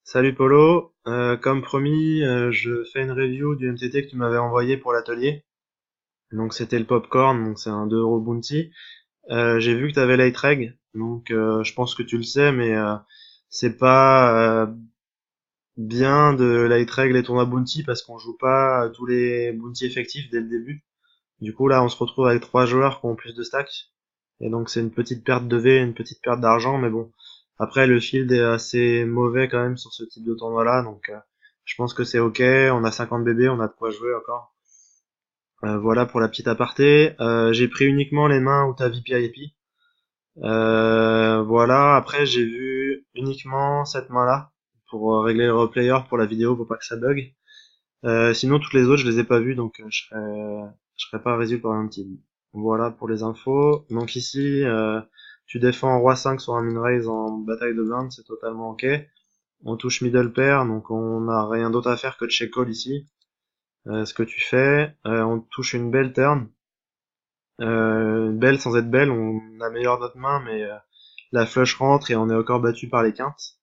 Salut Polo, comme promis, je fais une review du MTT que tu m'avais envoyé pour l'atelier. Donc c'était le popcorn, donc c'est un 2 € Bounty. J'ai vu que tu avais Lightreg, donc je pense que tu le sais, mais c'est pas bien de Lightreg les tournois Bounty parce qu'on joue pas à tous les Bounty effectifs dès le début. Du coup là on se retrouve avec trois joueurs qui ont plus de stacks, et donc c'est une petite perte de V, une petite perte d'argent, mais bon. Après le field est assez mauvais quand même sur ce type de tournoi là, donc je pense que c'est ok, on a 50 bébés, on a de quoi jouer encore. Voilà pour la petite aparté. J'ai pris uniquement les mains où t'as VIP. Voilà, après j'ai vu uniquement cette main là pour régler le replayer pour la vidéo pour pas que ça bug. Sinon toutes les autres je les ai pas vues, donc je serais pas résolu par un petit. Voilà pour les infos. Donc ici tu défends en roi 5 sur un min raise en bataille de blinde, c'est totalement ok. On touche middle pair, donc on n'a rien d'autre à faire que de check call ici. Ce que tu fais, on touche une belle turn. Belle sans être belle, on améliore notre main, mais la flush rentre et on est encore battu par les quintes.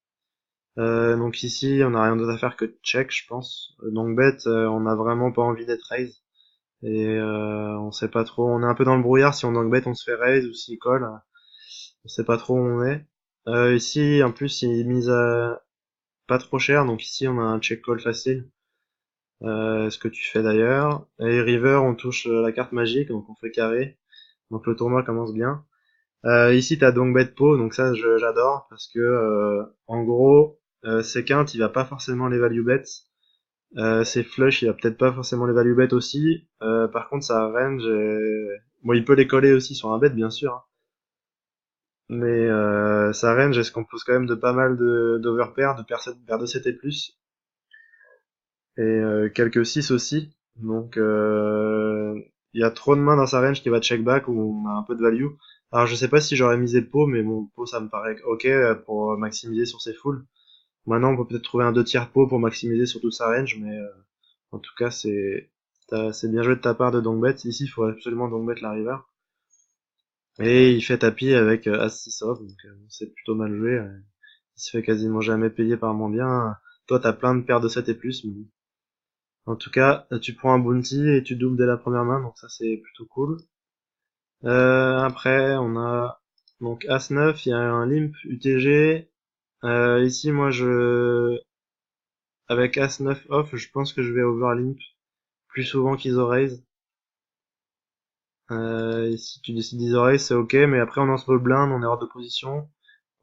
Donc ici, on n'a rien d'autre à faire que de check, je pense. Donc bet, on n'a vraiment pas envie d'être raise. Et on sait pas trop, on est un peu dans le brouillard, si on donk bet, on se fait raise, ou s'il colle, on sait pas trop où on est. Ici, en plus, il mise pas trop cher, donc ici on a un check call facile. Ce que tu fais d'ailleurs. Et river, on touche la carte magique, donc on fait carré. Donc le tournoi commence bien. Ici t'as donc bet pot, donc ça j'adore parce que en gros ses quintes il va pas forcément les value bets, ses flush il va peut-être pas forcément les value bet aussi. Par contre sa range bon il peut les coller aussi sur un bet bien sûr, hein. Mais sa range elle se compose quand même de pas mal de d'overpair, de paire de 7 et plus, et quelques 6 aussi. Donc il y a trop de mains dans sa range qui va check back où on a un peu de value. Alors je sais pas si j'aurais misé pot, mais bon, pot ça me paraît ok pour maximiser sur ses fulls. Maintenant on peut peut-être trouver un 2 tiers pot pour maximiser sur toute sa range, mais en tout cas c'est bien joué de ta part de dongbet. Ici il faut absolument dongbet la river. Et il fait tapis avec As-6 off, donc c'est plutôt mal joué. Il se fait quasiment jamais payer par moins bien. Toi t'as plein de paires de 7 et plus, mais en tout cas, tu prends un bounty et tu doubles dès la première main, donc ça c'est plutôt cool. Après, on a donc As-9, il y a un limp UTG. Ici, moi, avec As-9 off, je pense que je vais overlimp plus souvent qu'Isoraise. Si tu décides d'Isoraise, c'est ok, mais après on en small blind, on est hors de position.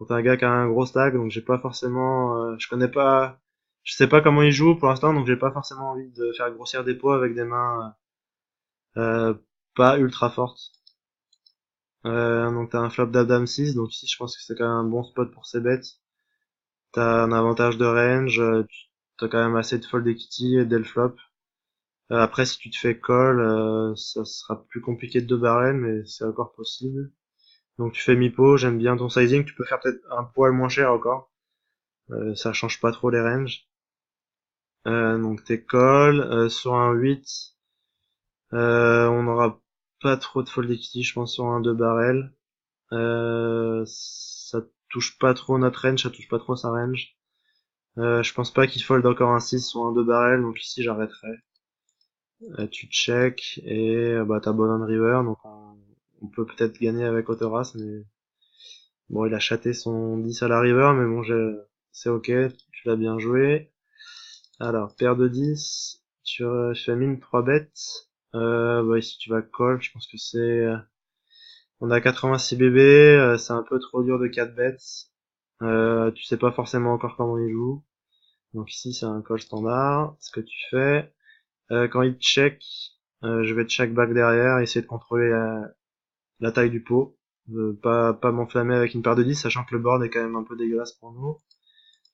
Donc un gars qui a un gros stack, donc j'ai pas forcément, je connais pas, je sais pas comment il joue pour l'instant, donc j'ai pas forcément envie de faire grossir des pots avec des mains euh, pas ultra fortes. Donc t'as un flop d'Adam 6, donc ici je pense que c'est quand même un bon spot pour ces bêtes. T'as un avantage de range, t'as quand même assez de fold equity et del flop. Après si tu te fais call, ça sera plus compliqué de 2 barrels, mais c'est encore possible. Donc tu fais mi-pot, j'aime bien ton sizing, tu peux faire peut-être un poil moins cher encore. Ça change pas trop les ranges. Donc t'es call, sur un 8, on aura pas trop de fold equity, je pense, sur un 2 barrels. Ça touche pas trop notre range, ça touche pas trop sa range. Je pense pas qu'il fold encore un 6 ou un 2 barrel, donc ici j'arrêterai. Tu check et bah t'as Bonon River, donc on peut peut-être gagner avec Autoras, mais bon il a chaté son 10 à la river, mais bon c'est ok, tu l'as bien joué. Alors paire de 10, tu fais mine 3 bêtes. Bah ici tu vas call, je pense que on a 86 bébés, c'est un peu trop dur de 4 bêtes. Tu sais pas forcément encore comment il joue. Donc ici c'est un call standard. Ce que tu fais, quand il check, je vais check back derrière, essayer de contrôler la taille du pot. Pas m'enflammer avec une paire de 10, sachant que le board est quand même un peu dégueulasse pour nous.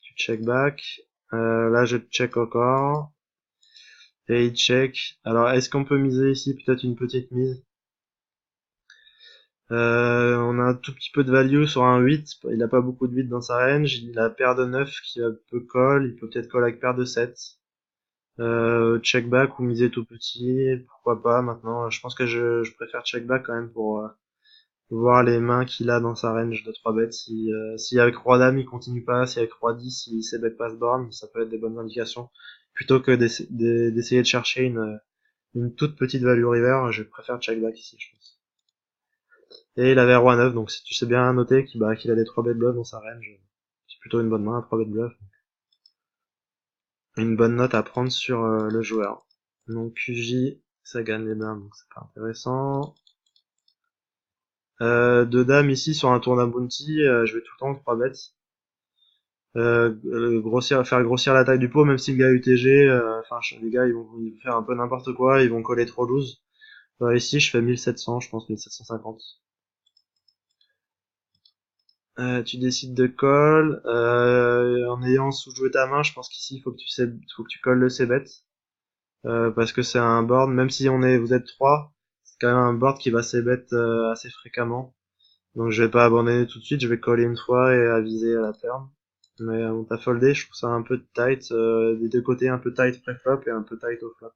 Tu check back. Là je check encore. Et il check. Alors est-ce qu'on peut miser ici peut-être une petite mise? On a un tout petit peu de value sur un 8, il a pas beaucoup de 8 dans sa range, il a paire de 9 qui peut call, il peut peut-être call avec paire de 7. Check back ou miser tout petit, pourquoi pas maintenant, je pense que je préfère check back quand même voir les mains qu'il a dans sa range de 3 bêtes. Si avec roi dame il continue pas, si avec roi 10 il sait bet pas ce board, ça peut être des bonnes indications. Plutôt que d'essayer de chercher une toute petite value river, je préfère check back ici, je pense. Et il avait roi 9, donc si tu sais bien noter qu'il a des 3 bêtes bluff dans sa range, c'est plutôt une bonne main, 3 bêtes bluff. Une bonne note à prendre sur le joueur. Donc QJ, ça gagne les dames, donc c'est pas intéressant. Deux dames ici sur un tour d'un bounty, je vais tout le temps 3 bêtes. Faire grossir la taille du pot, même si le gars UTG, enfin les gars ils vont faire un peu n'importe quoi, ils vont coller trop loose. Ici je fais 1700, je pense 1750. Tu décides de call, en ayant sous-joué ta main, je pense qu'ici faut que tu colles le c-bet, parce que c'est un board, même si vous êtes 3, c'est quand même un board qui va c-bet assez fréquemment. Donc je vais pas abandonner tout de suite, je vais coller une fois et aviser à la turn. Mais on t'a foldé, je trouve ça un peu tight, des deux côtés, un peu tight pré-flop et un peu tight au flop.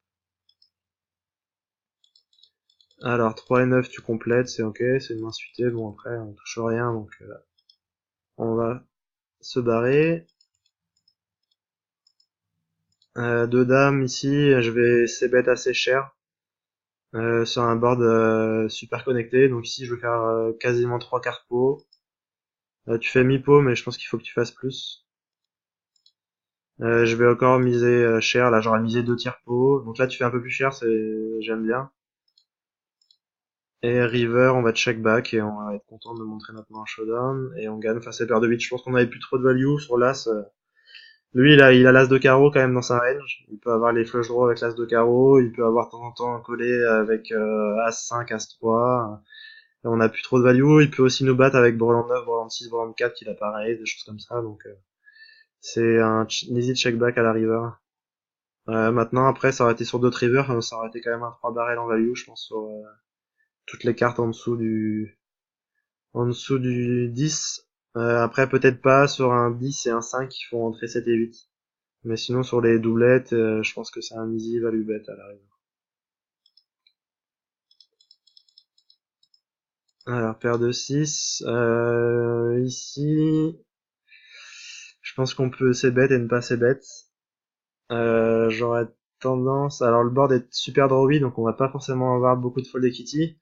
Alors 3 et 9 tu complètes, c'est ok, c'est une main suitée, bon après on touche rien donc on va se barrer. Deux dames ici, je vais c-bet assez cher sur un board super connecté, donc ici je vais faire quasiment 3 cartes pot. Tu fais mi-pot mais je pense qu'il faut que tu fasses plus. Je vais encore miser cher, là j'aurais misé 2 tiers pot, donc là tu fais un peu plus cher, j'aime bien. Et river, on va check back et on va être content de montrer notre main en showdown et on gagne face à paire de 8. Je pense qu'on avait plus trop de value sur l'as. Lui il a l'as de carreau quand même dans sa range, il peut avoir les flush draws avec l'as de carreau, il peut avoir de temps en temps un collé avec as 5, as 3. Et on a plus trop de value, il peut aussi nous battre avec brelan 9, brelan 6, brelan 4 qu'il a pareil, des choses comme ça, donc c'est un easy check back à la river. Maintenant, après, ça aurait été sur d'autres rivers, ça aurait été quand même un 3 barrel en value, je pense, sur toutes les cartes en dessous du 10. Après, peut-être pas sur un 10 et un 5 qui font entrer 7 et 8. Mais sinon, sur les doublettes, je pense que c'est un easy value bet à la river. Alors, paire de 6. Ici, je pense qu'on peut c-bet et ne pas c-bet. J'aurais tendance... Alors, le board est super drawy, donc on va pas forcément avoir beaucoup de fold equity.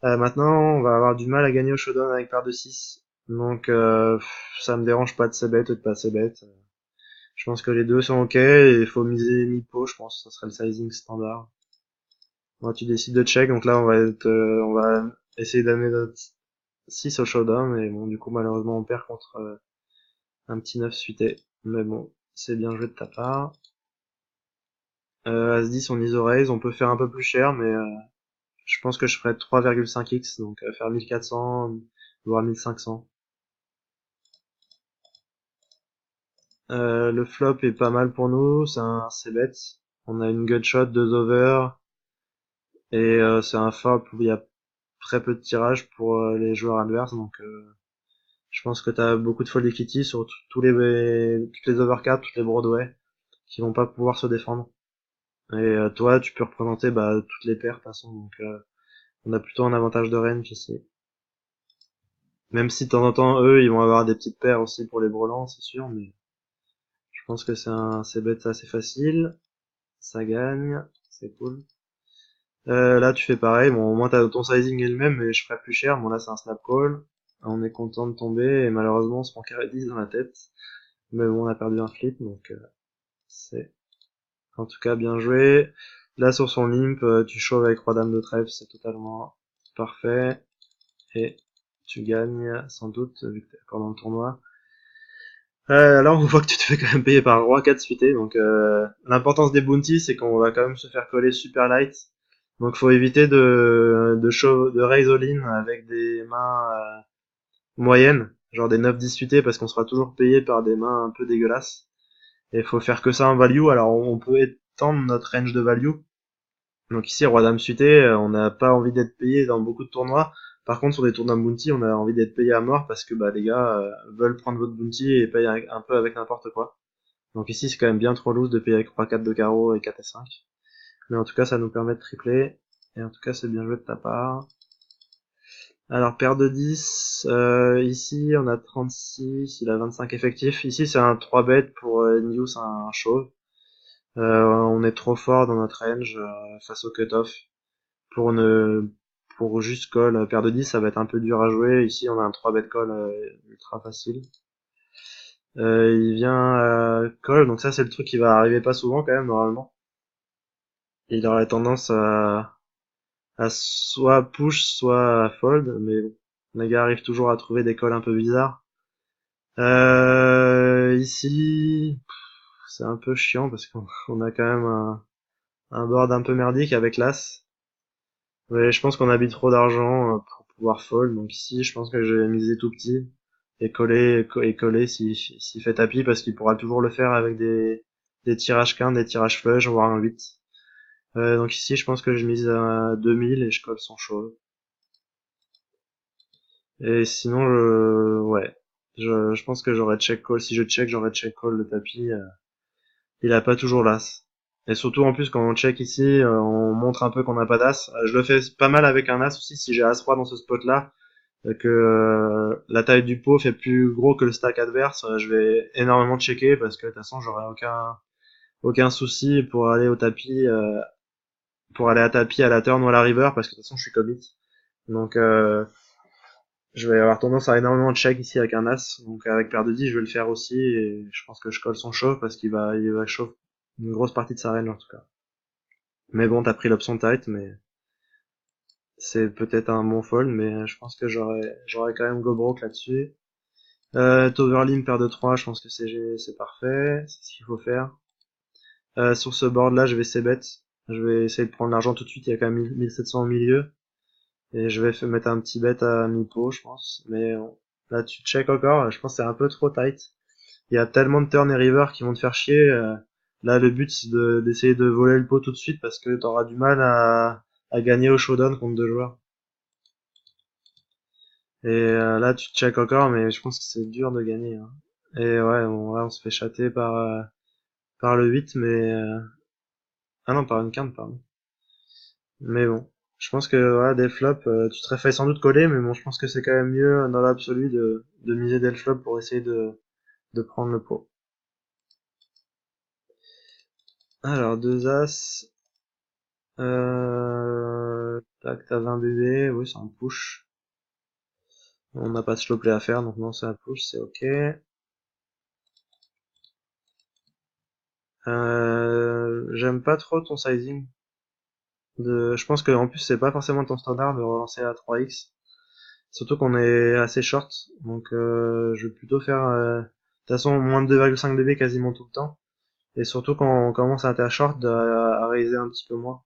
Maintenant, on va avoir du mal à gagner au showdown avec paire de 6. Donc, ça me dérange pas de c-bet ou de pas c-bet. Je pense que les deux sont ok, et il faut miser mi-pot, je pense, ça serait le sizing standard. Moi, tu décides de check, donc là, on va essayer d'amener notre 6 au showdown, et bon, du coup, malheureusement, on perd contre un petit 9 suité. Mais bon, c'est bien joué de ta part. As-10, on ISO raise, on peut faire un peu plus cher, mais je pense que je ferai 3,5x, donc faire 1400, voire 1500. Le flop est pas mal pour nous, c'est un c-bet. On a une gutshot, 2 over, et c'est un flop où il y a très peu de tirage pour les joueurs adverses, donc je pense que t'as beaucoup de fold equity sur toutes les overcards, toutes les Broadway, qui vont pas pouvoir se défendre. Et toi, tu peux représenter toutes les paires de toute façon, donc on a plutôt un avantage de range ici. Même si de temps en temps, eux, ils vont avoir des petites paires aussi pour les brelans, c'est sûr, mais je pense que c'est bet assez facile. Ça gagne, c'est cool. Là, tu fais pareil. Bon, au moins, ton sizing est le même, mais je ferai plus cher. Bon, là, c'est un snap call. On est content de tomber, et malheureusement, on se prend carré 10 dans la tête. Mais bon, on a perdu un flip, donc c'est en tout cas bien joué. Là, sur son imp, tu chauves avec roi dame de trèfle, c'est totalement parfait. Et tu gagnes, sans doute, vu que t'es encore dans le tournoi. Alors on voit que tu te fais quand même payer par roi 4 suité, donc l'importance des bounties c'est qu'on va quand même se faire coller super light, donc faut éviter de raise all-in avec des mains moyennes, genre des 9-10 suités, parce qu'on sera toujours payé par des mains un peu dégueulasses, et faut faire que ça en value. Alors on peut étendre notre range de value, donc ici roi dame suité, on n'a pas envie d'être payé dans beaucoup de tournois. Par contre, sur des tournois bounty, on a envie d'être payé à mort parce que les gars veulent prendre votre bounty et payer un peu avec n'importe quoi. Donc ici, c'est quand même bien trop loose de payer avec roi 4 de carreau et 4 et 5. Mais en tout cas, ça nous permet de tripler. Et en tout cas, c'est bien joué de ta part. Alors, paire de 10, ici on a 36, il a 25 effectifs. Ici c'est un 3 bet pour New, c'est un chauve. On est trop fort dans notre range face au cutoff. Pour ne pour juste call paire de 10, ça va être un peu dur à jouer. Ici on a un 3 bet call ultra facile. Il vient call, donc ça c'est le truc qui va arriver pas souvent quand même normalement. Il aurait tendance à soit push, soit fold, mais bon, les gars arrivent toujours à trouver des calls un peu bizarres. Ici, c'est un peu chiant parce qu'on a quand même un board un peu merdique avec l'as. Mais je pense qu'on a mis trop d'argent pour pouvoir fold, donc ici je pense que je vais miser tout petit et coller s'il fait tapis parce qu'il pourra toujours le faire avec des tirages quintes, des tirages flush, voire un 8. Donc ici je pense que je mise à 2000 et je colle son show. Et sinon, ouais, je pense que j'aurais check call. Si je check, j'aurais check call le tapis. Il a pas toujours l'as. Et surtout en plus quand on check ici, on montre un peu qu'on n'a pas d'as. Je le fais pas mal avec un as aussi si j'ai as-roi dans ce spot-là, que la taille du pot fait plus gros que le stack adverse, je vais énormément checker parce que de toute façon j'aurai aucun souci pour aller au tapis, pour aller à tapis à la turn ou à la river parce que de toute façon je suis commit. Donc je vais avoir tendance à énormément check ici avec un as, donc avec paire de 10 je vais le faire aussi et je pense que je colle son shove parce il va shove une grosse partie de sa range en tout cas. Mais bon, t'as pris l'option tight, mais c'est peut-être un bon fold, mais je pense que j'aurais quand même go broke là-dessus. T'overlim paire de 3, je pense que c'est parfait, c'est ce qu'il faut faire. Sur ce board là, je vais c-bet, je vais essayer de prendre l'argent tout de suite, il y a quand même 1700 au milieu. Et je vais mettre un petit bet à mi-pot, je pense. Mais là, tu check encore, je pense que c'est un peu trop tight. Il y a tellement de turn et river qui vont te faire chier. Là, le but, c'est d'essayer de voler le pot tout de suite parce que t'auras du mal à gagner au showdown contre deux joueurs. Et là, tu check encore, mais je pense que c'est dur de gagner, hein. Et ouais, bon, là, on se fait chatter par le 8, mais... ah non, par une quinte, pardon. Mais bon, je pense que voilà, des flops, tu te serais fait sans doute coller, mais bon, je pense que c'est quand même mieux dans l'absolu de miser des flops pour essayer de prendre le pot. Alors, deux as. Tac, t'as 20 bébés, oui, c'est un push. On n'a pas de slow play à faire, donc non, c'est un push, c'est ok. J'aime pas trop ton sizing. Je pense que en plus c'est pas forcément ton standard de relancer à 3x. Surtout qu'on est assez short, donc je vais plutôt faire de toute façon moins de 2,5 dB quasiment tout le temps. Et surtout quand on commence à être à short, à raiser un petit peu moins.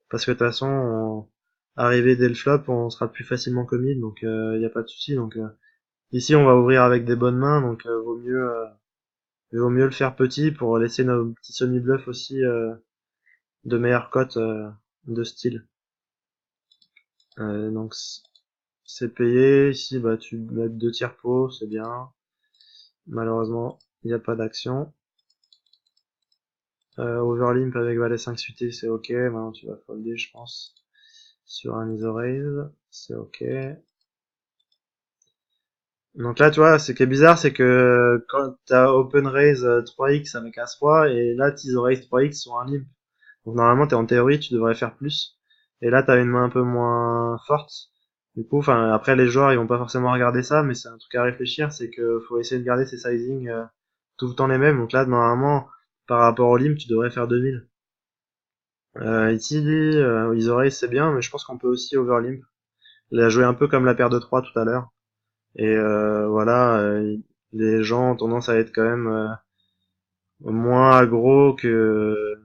Parce que de toute façon, arrivé dès le flop, on sera plus facilement commit, donc il n'y a pas de souci. Donc ici on va ouvrir avec des bonnes mains, donc vaut mieux le faire petit pour laisser nos petits semi-bluffs aussi de meilleure cote de style. Donc c'est payé. Ici, bah tu mets deux tiers pot, c'est bien. Malheureusement, il n'y a pas d'action. Overlimp avec valet 5 suité, c'est ok. Maintenant, tu vas folder, je pense. Sur un ISO raise, c'est ok. Donc là, tu vois, ce qui est bizarre, c'est que quand t'as open raise 3x avec As-Roi, et là, t'ISO raise 3x sur un limp. Donc normalement, en théorie, tu devrais faire plus. Et là, t'as une main un peu moins forte. Du coup, enfin, après, les joueurs, ils vont pas forcément regarder ça, mais c'est un truc à réfléchir, c'est que faut essayer de garder ses sizing tout le temps les mêmes. Donc là, normalement, par rapport au limp, tu devrais faire 2000. Ici, ISO raise, c'est bien, mais je pense qu'on peut aussi overlimp. Il a joué un peu comme la paire de 3 tout à l'heure. Et voilà, les gens ont tendance à être quand même moins aggro que...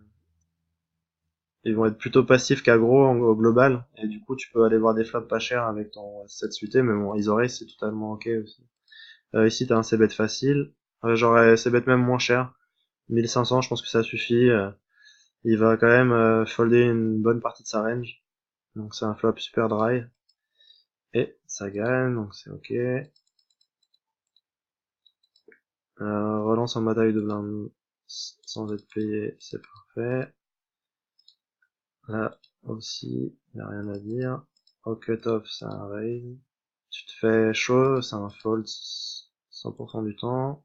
Ils vont être plutôt passifs qu'aggro au global. Et du coup, tu peux aller voir des flops pas chers avec ton 7 suité, mais bon, Isoré, c'est totalement ok aussi. Ici, t'as un c-bet facile. J'aurais c-bet même moins cher. 1500, je pense que ça suffit. Il va quand même folder une bonne partie de sa range. Donc c'est un flop super dry. Et ça gagne, donc c'est ok. Relance en bataille de blind sans être payé, c'est parfait. Là aussi, il n'y a rien à dire. Au cut-off, c'est un raise. Tu te fais chaud, c'est un fold 100% du temps.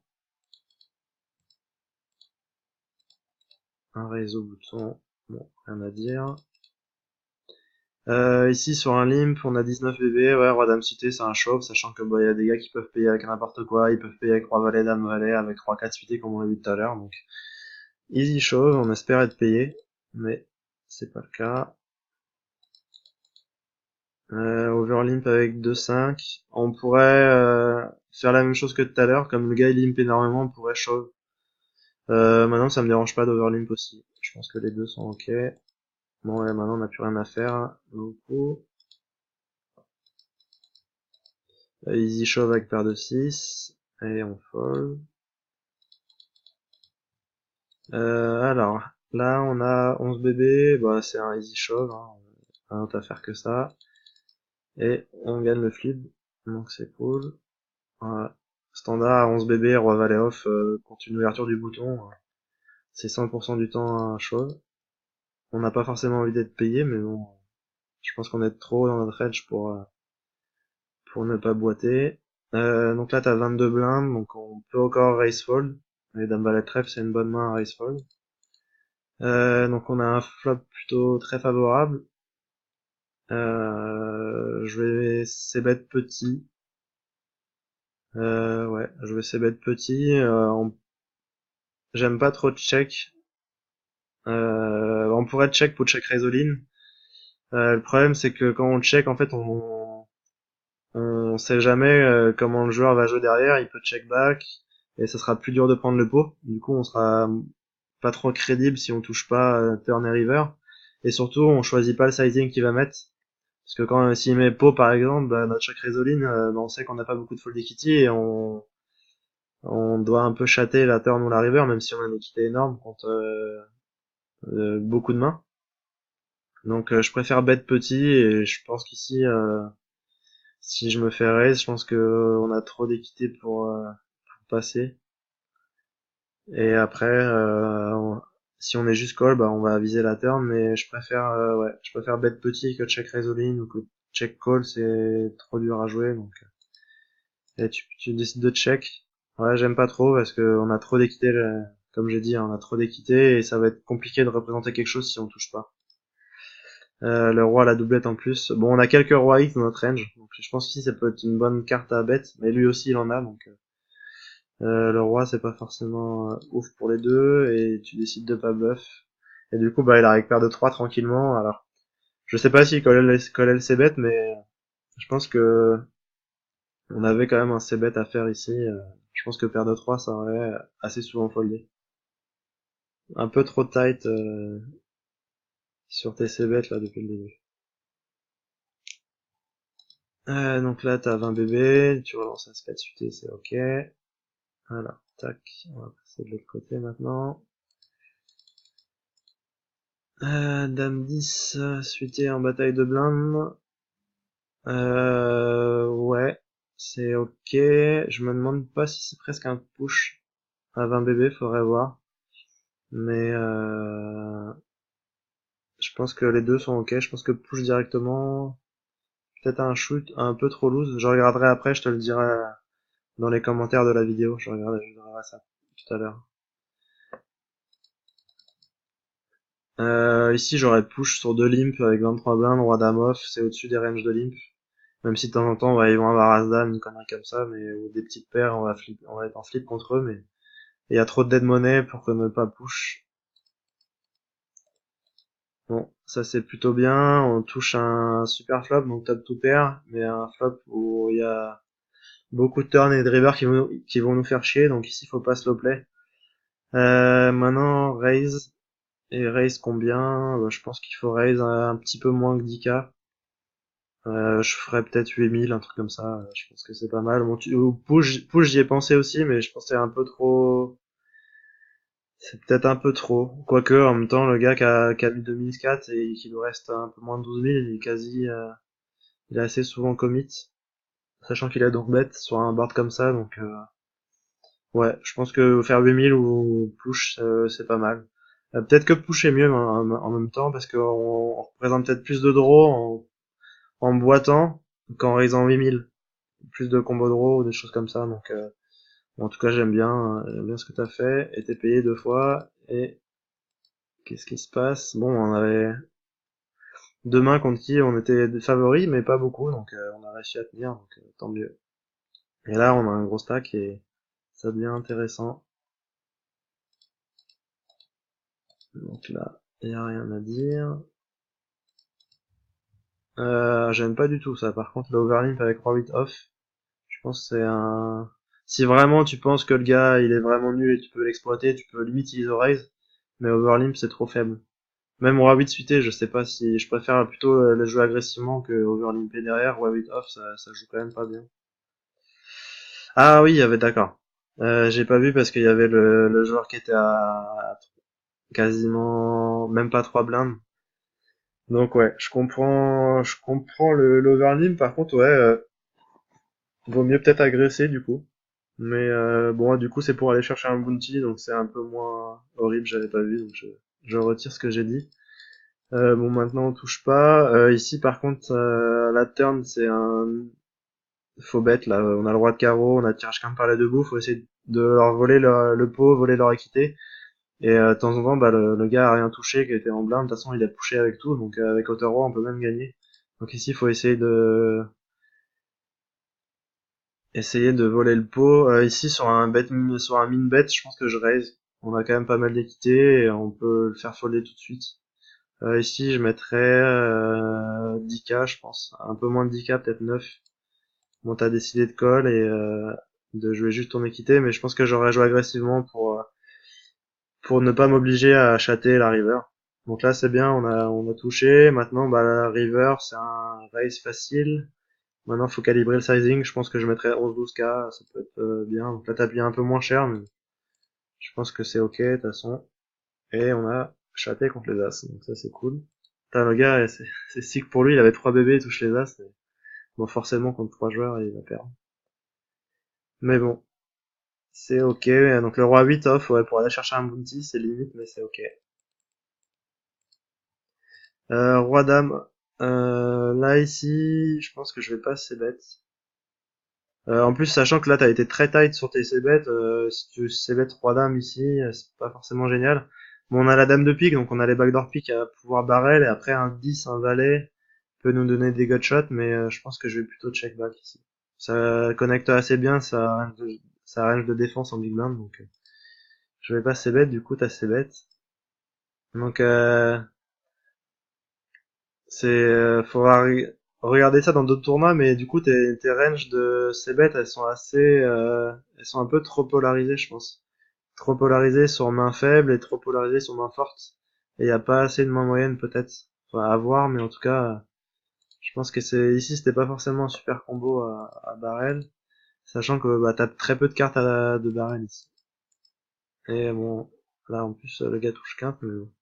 Un raise au bouton, bon, rien à dire. Ici sur un limp, on a 19 bébés, ouais, roi dame suité, c'est un shove, sachant que bah, y a des gars qui peuvent payer avec n'importe quoi, ils peuvent payer avec roi valet, dame valet, avec roi 4 suité comme on l'a vu tout à l'heure, donc easy shove, on espère être payé, mais c'est pas le cas. Overlimp avec 2-5, on pourrait faire la même chose que tout à l'heure, comme le gars il limp énormément, on pourrait shove. Maintenant ça me dérange pas d'overlimp aussi, je pense que les deux sont ok. Bon ouais, maintenant on n'a plus rien à faire, beaucoup. Easy shove avec paire de 6, et on fold. Alors, là on a 11 bébés, bah c'est un easy shove, hein, rien d'autre à faire que ça. Et on gagne le flip, donc c'est cool. Voilà. Standard 11 bébés, roi valet off, contre une ouverture du bouton, c'est 100% du temps un shove. On n'a pas forcément envie d'être payé, mais bon, je pense qu'on est trop dans notre edge pour ne pas boiter. Donc là t'as 22 blindes, donc on peut encore raise fold. Et dame valet trèfle, c'est une bonne main à raise fold. Donc on a un flop plutôt très favorable. Je vais c-bet petit. Ouais, je vais c-bet petit. J'aime pas trop check. On pourrait check pour check raise all-in. Le problème c'est que quand on check, en fait, on sait jamais comment le joueur va jouer derrière. Il peut check back et ça sera plus dur de prendre le pot. Du coup, on sera pas trop crédible si on touche pas turn et river. Et surtout, on choisit pas le sizing qu'il va mettre. Parce que quand s'il met pot par exemple, bah, notre check résoline, bah, on sait qu'on n'a pas beaucoup de fold equity et on doit un peu chatter la turn ou la river, même si on a une équité énorme contre beaucoup de mains. Donc je préfère bet petit et je pense qu'ici, si je me fais raise, je pense que on a trop d'équité pour passer. Et après, si on est juste call, bah on va viser la turn, mais ouais, je préfère bet petit que check résoline ou que check call, c'est trop dur à jouer, donc. Et tu décides de check. Ouais, j'aime pas trop parce que on a trop d'équité, comme j'ai dit, hein, on a trop d'équité et ça va être compliqué de représenter quelque chose si on touche pas. Le roi a la doublette en plus. Bon, on a quelques rois X dans notre range, donc je pense qu'ici ça peut être une bonne carte à bet, mais lui aussi il en a, donc le roi c'est pas forcément ouf pour les deux et tu décides de pas bluff. Et du coup, bah il arrive paire de 3 tranquillement. Alors, je sais pas si Colel c'est bet, mais je pense que on avait quand même un c-bet à faire ici. Je pense que paire de 3 ça aurait assez souvent foldé. Un peu trop tight sur tes c-bet là depuis le début. Donc là t'as 20 bébés, tu relances un 4 suité, c'est ok. Voilà, tac, on va passer de l'autre côté maintenant. Dame 10, suité en bataille de blindes. Ouais, c'est ok. Je me demande pas si c'est presque un push à 20 bébés, faudrait voir. Mais je pense que les deux sont ok. Je pense que push directement, peut-être un shoot un peu trop loose. Je regarderai après, je te le dirai dans les commentaires de la vidéo. Je regarderai ça tout à l'heure. Ici, j'aurais push sur 2 limp avec 23 blindes, roi dame off, c'est au-dessus des ranges de limp. Même si de temps en temps, ils vont avoir as-dame, une connerie comme ça, mais ou des petites paires, on va être en flip contre eux, mais il y a trop de dead money pour que ne pas push. Bon, ça c'est plutôt bien. On touche un super flop, donc top to pair, mais un flop où il y a beaucoup de turns et de river qui vont nous faire chier, donc ici faut pas slow play. Maintenant raise, et raise combien? Je pense qu'il faut raise un petit peu moins que 10k. Je ferais peut-être 8000, un truc comme ça, je pense que c'est pas mal. Bon, push j'y ai pensé aussi, mais je pensais un peu trop. C'est peut-être un peu trop. Quoique, en même temps, le gars qui a mis 2004 et qu'il nous reste un peu moins de 12 000, il est il est assez souvent commit. Sachant qu'il a donc bet sur un board comme ça, donc ouais, je pense que faire 8000 ou push, c'est pas mal. Peut-être que push est mieux en même temps, parce qu'on représente peut-être plus de draw en boitant qu'en raisant 8000. Plus de combos de raw ou des choses comme ça, donc bon, en tout cas j'aime bien ce que t'as fait, et t'es payé 2 fois, et qu'est-ce qui se passe? Bon, on avait 2 mains contre qui on était des favoris, mais pas beaucoup, donc on a réussi à tenir, donc tant mieux. Et là on a un gros stack, et ça devient intéressant. Donc là, y a rien à dire. J'aime pas du tout ça. Par contre, l'overlimp avec roi 8 off, je pense que c'est un... Si vraiment tu penses que le gars il est vraiment nul et tu peux l'exploiter, tu peux limite utiliser raise, mais overlimp c'est trop faible. Même roi 8 suité, je sais pas si... Je préfère plutôt le jouer agressivement que overlimper derrière. Roi 8 off, ça joue quand même pas bien. Ah oui, il y avait d'accord. J'ai pas vu parce qu'il y avait le joueur qui était à quasiment même pas 3 blindes. Donc ouais, je comprends l'overlimp. Par contre, ouais, vaut mieux peut-être agresser du coup. Mais bon, du coup, c'est pour aller chercher un bounty, donc c'est un peu moins horrible. J'avais pas vu, donc je retire ce que j'ai dit. Bon, maintenant on touche pas. Ici, par contre, la turn, c'est un faux bet. Là, on a le roi de carreau, on a tirage quinte par les deux bouts. Faut essayer de leur voler le pot, voler leur équité. Et de temps en temps, bah, le gars a rien touché, qui était en blinde. De toute façon, il a poussé avec tout, donc avec hauteur roi, on peut même gagner. Donc ici, il faut essayer de voler le pot. Ici, sur un min bet, je pense que je raise. On a quand même pas mal d'équité et on peut le faire folder tout de suite. Ici, je mettrais 10k, je pense. Un peu moins de 10k, peut-être 9. Bon, t'as décidé de call et de jouer juste ton équité, mais je pense que j'aurais joué agressivement pour ne pas m'obliger à chatter la river. Donc là, c'est bien, on a touché. Maintenant, bah, la river, c'est un raise facile. Maintenant, faut calibrer le sizing. Je pense que je mettrais 11-12k, ça peut être bien. Donc là, t'as payé un peu moins cher, mais je pense que c'est ok, de toute façon. Et on a chaté contre les as, donc ça, c'est cool. Putain, le gars, c'est sick pour lui, il avait 3 bébés, il touche les as. Bon, forcément, contre 3 joueurs, il va perdre. Mais bon, c'est ok. Donc le roi 8 off, ouais, pour aller chercher un bounty, c'est limite, mais c'est ok. Roi dame. Là, ici, je pense que je vais pas c-bet. En plus, sachant que là, t'as été très tight sur tes c-bet, si tu c-bet roi dame ici, c'est pas forcément génial. Bon, on a la dame de pique, donc on a les backdoor piques à pouvoir barrel, et après un 10, un valet peut nous donner des gutshots, mais je pense que je vais plutôt check back ici. Ça connecte assez bien sa range de défense en big blind, donc je vais pas c-bet, du coup t'as c-bet. Donc faudra regarder ça dans d'autres tournois, mais du coup tes ranges de c-bet elles sont elles sont un peu trop polarisées, je pense. Trop polarisées sur main faible et trop polarisées sur main forte. Et y a pas assez de main moyenne peut-être. Enfin, à voir, mais en tout cas, je pense que ici c'était pas forcément un super combo à barrel, sachant que bah t'as très peu de cartes de barrel ici. Et bon, là en plus le gars touche quinte, mais bon.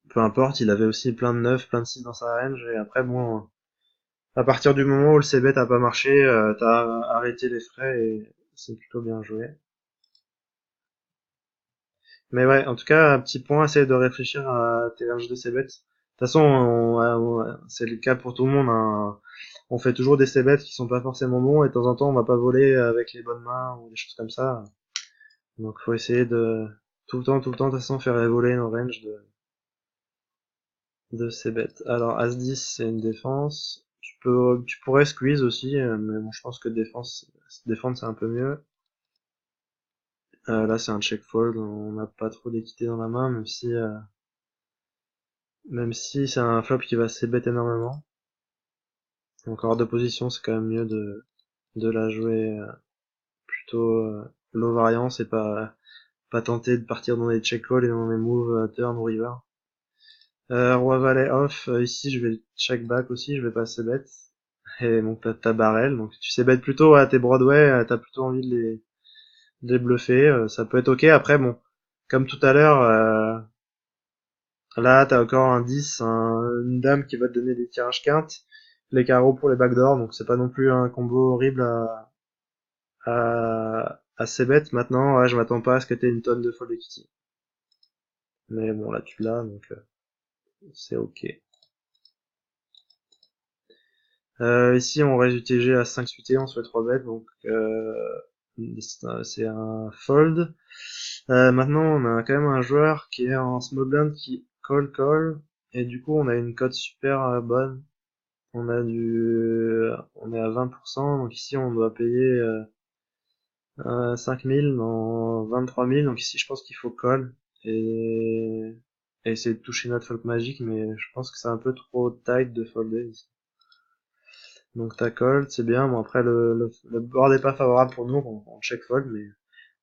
Peu importe, il avait aussi plein de 9, plein de 6 dans sa range, et après bon, à partir du moment où le c-bet a pas marché, t'as arrêté les frais et c'est plutôt bien joué. Mais ouais, en tout cas, un petit point, essaye de réfléchir à tes ranges de c-bet. De toute façon, c'est le cas pour tout le monde, hein. On fait toujours des c-bet qui sont pas forcément bons, et de temps en temps, on va pas voler avec les bonnes mains ou des choses comme ça. Donc faut essayer de tout le temps, de toute façon, faire évoluer nos ranges de c-bet. Alors, As-10, c'est une défense. Tu pourrais squeeze aussi, mais bon, je pense que défendre, c'est un peu mieux. Là, c'est un check fold, on n'a pas trop d'équité dans la main, même si c'est un flop qui va c-bet énormément. Donc, hors de position, c'est quand même mieux de la jouer plutôt low variance et pas tenter de partir dans les check calls et dans les moves turn ou river. Roi valet off, ici je vais check back aussi, je vais pas c-bet. Et donc t'as barrel, donc tu sais bet plutôt à tes Broadway, t'as plutôt envie de les bluffer, ça peut être ok. Après bon, comme tout à l'heure, là t'as encore un 10, une dame qui va te donner des tirages quintes, les carreaux pour les backdoors, donc c'est pas non plus un combo horrible à c-bet. Maintenant, ouais, je m'attends pas à ce que t'aies une tonne de fold equity. Mais bon là tu l'as, donc c'est ok. Ici, on raise UTG à 5 suité, on se fait 3 bêtes, donc c'est un fold. Maintenant, on a quand même un joueur qui est en small blind qui call, et du coup, on a une cote super bonne. On est à 20%, donc ici, on doit payer 5000 dans 23 000, donc ici, je pense qu'il faut call et essayer de toucher notre folk magique, mais je pense que c'est un peu trop tight de folder ici. Donc ta call, c'est bien. Bon après le board est pas favorable pour nous, on check fold, mais